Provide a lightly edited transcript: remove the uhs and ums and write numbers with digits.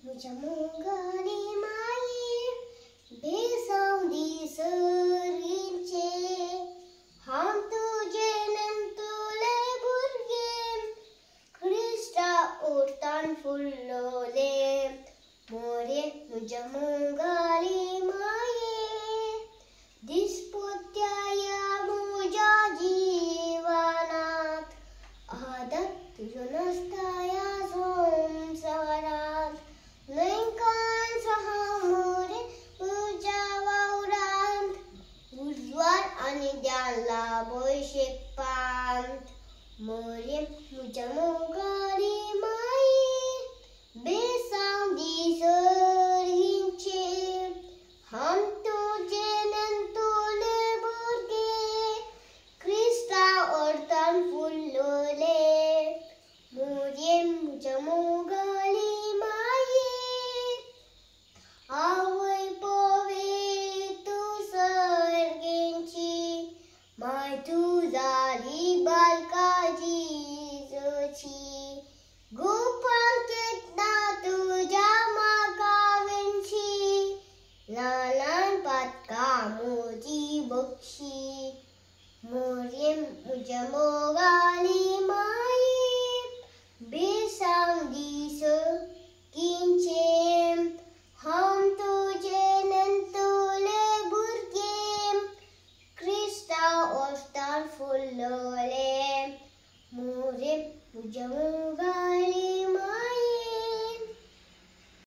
तुझ्या मुंगाने माये बेसावली सरींचे हम तुझे नंतुले भुरगे ख्रिस्ता उरतान फुल्लोले मोरे तुझ्या मुंगाने माये दिसपुत्याया मुझ्या जीवनात आदत तुझ्या नसताया संसारात लंकान सहा मोरे तुझ्या वावरांत उजवार आणि द्याला बोयशेकपांत मोरे तुझ्या मुंगाने माये बेसावली सरींचे हम तुझे नंतुले भुरगे ख्रिस्ता ओरतान फुल्लोले मोरे तुझ्या मुंगाने माये आवय पोवे तू सर्गेंची माय तू जाली बालकाजी जोची गोपाल केतना तुझ्या मागावेंची लालान पातका मोजी बक्षी मोरे तुझ्या मोगाली